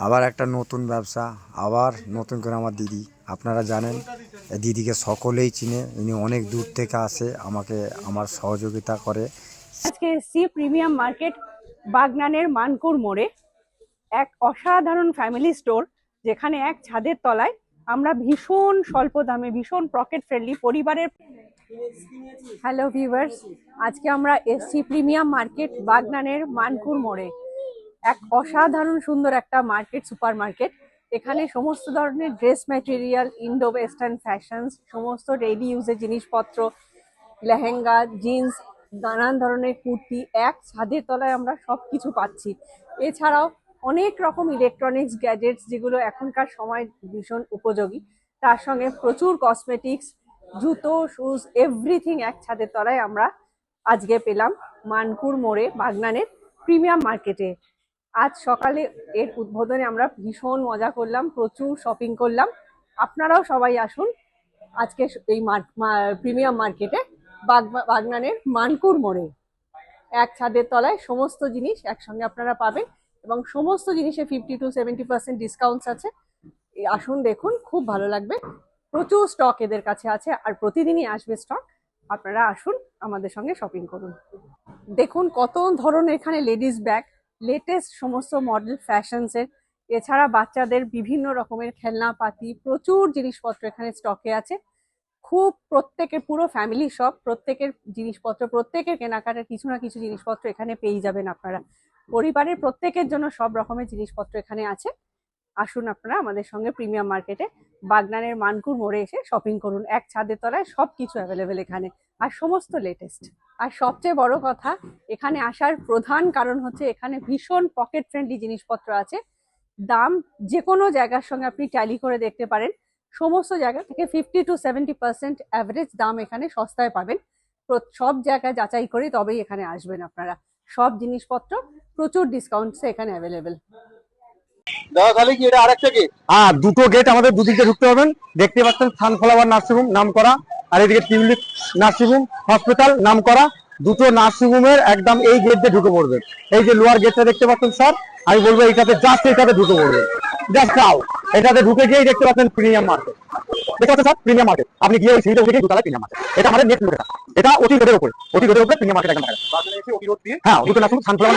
আবার একটা নতুন ব্যবসা, আবার নতুন করে আমার দিদি, আপনারা জানেন দিদিকে সকলেই চিনে, ইনি অনেক দূর থেকে আসে আমাকে আমার সহযোগিতা করে। আজকে এসছি প্রিমিয়াম মার্কেট বাগনানের মানকুর মোড়ে, এক অসাধারণ ফ্যামিলি স্টোর, যেখানে এক ছাদের তলায় আমরা ভীষণ স্বল্প দামে, ভীষণ পকেট ফ্রেন্ডলি পরিবারের। হ্যালো ভিউয়ার্স, আজকে আমরা এসছি প্রিমিয়াম মার্কেট বাগনানের মানকুর মোড়ে। এক অসাধারণ সুন্দর একটা মার্কেট, সুপার মার্কেট। এখানে সমস্ত ধরনের dress material, Indo western fashions, সমস্ত ডেইলি ইউজের জিনিসপত্র, লেহেঙ্গা, জিন্স, নানান ধরনের কুর্তি এক ছাদের তলায় আমরা সবকিছু পাচ্ছি। এছাড়াও অনেক রকম ইলেকট্রনিক্স গ্যাজেটস, যেগুলো এখনকার সময় ভীষণ উপযোগী। তার সঙ্গে প্রচুর কসমেটিক্স, জুতো, শুজ, এভরিথিং এক ছাদের তলায় আমরা আজকে পেলাম মানকুর মোড়ে বাগনানের প্রিমিয়াম মার্কেটে। আজ সকালে এর উদ্বোধনে আমরা ভীষণ মজা করলাম, প্রচুর শপিং করলাম। আপনারাও সবাই আসুন আজকে এই প্রিমিয়াম মার্কেটে বাগনানের মানকুর মোড়ে। এক ছাদের তলায় সমস্ত জিনিস একসঙ্গে আপনারা পাবেন, এবং সমস্ত জিনিসে 50 to 70% ডিসকাউন্টস আছে। আসুন দেখুন, খুব ভালো লাগবে। প্রচুর স্টক এদের কাছে আছে, আর প্রতিদিনই আসবে স্টক। আপনারা আসুন, আমাদের সঙ্গে শপিং করুন। দেখুন কত ধরনের এখানে লেডিস ব্যাগ, লেটেস্ট সমস্ত মডেল ফ্যাশনসের। এছাড়া বাচ্চাদের বিভিন্ন রকমের খেলনাপাতি, প্রচুর জিনিসপত্র এখানে স্টকে আছে। খুব প্রত্যেকের, পুরো ফ্যামিলি শপ, প্রত্যেকের জিনিসপত্র, প্রত্যেকের কেনাকাটার কিছু না কিছু জিনিসপত্র এখানে পেয়ে যাবেন আপনারা। পরিবারের প্রত্যেকের জন্য সব রকমের জিনিসপত্র এখানে আছে। আসুন আপনারা আমাদের সঙ্গে প্রিমিয়াম মার্কেটে বাগনানের মানকুর মোড়ে এসে শপিং করুন। এক ছাদের তলায় সবকিছু অ্যাভেলেবেল এখানে, আর সমস্ত লেটেস্ট। আর সবচেয়ে বড় কথা, এখানে আসার প্রধান কারণ হচ্ছে এখানে ভীষণ পকেট ফ্রেন্ডলি জিনিসপত্র আছে। দাম যে কোনো জায়গার সঙ্গে আপনি ট্যালি করে দেখতে পারেন। সমস্ত জায়গা থেকে 50 to 70% অ্যাভারেজ দাম এখানে সস্তায় পাবেন। সব জায়গায় যাচাই করে তবেই এখানে আসবেন আপনারা। সব জিনিসপত্র প্রচুর ডিসকাউন্টসে এখানে অ্যাভেলেবেল। দাদা তাহলে কি এটা আরেকটা কি? হ্যাঁ, দুটো গেট আমাদের দুদিকে ঢুকতে পাবেন। দেখতে পাচ্ছেন সানফ্লাওয়ার নার্সিংহোম নাম করা, আর এদিকে টিউলিপ নার্সিংহোম হসপিটাল নাম করা। দুটো নার্সিংহোমের একদম এই গেট দিয়ে ঢুকে পড়বে। এই যে লোয়ার গেটটা দেখতে পাচ্ছেন স্যার, আমি বলবো এইটাতে জাস্ট এটাতে ঢুকে পড়বে। জাস্ট নাও এটাতে ঢুকে গিয়ে দেখতে পাচ্ছেন প্রিমিয়াম মার্কেট। দেখতে পাচ্ছেন স্যার প্রিমিয়াম মার্কেট। আপনি গিয়ে ওই সিঁড়িতে উঠে গিয়ে দুতলা প্রিমিয়াম মার্কেট। এটা আমাদের নেক্সট লোকেশন। এটা অতি রোডের উপরে, অতি রোডের উপরে প্রিমিয়াম মার্কেট একদম। হ্যাঁ, দুটো নার্সিংহোম সানফ্লাওয়ার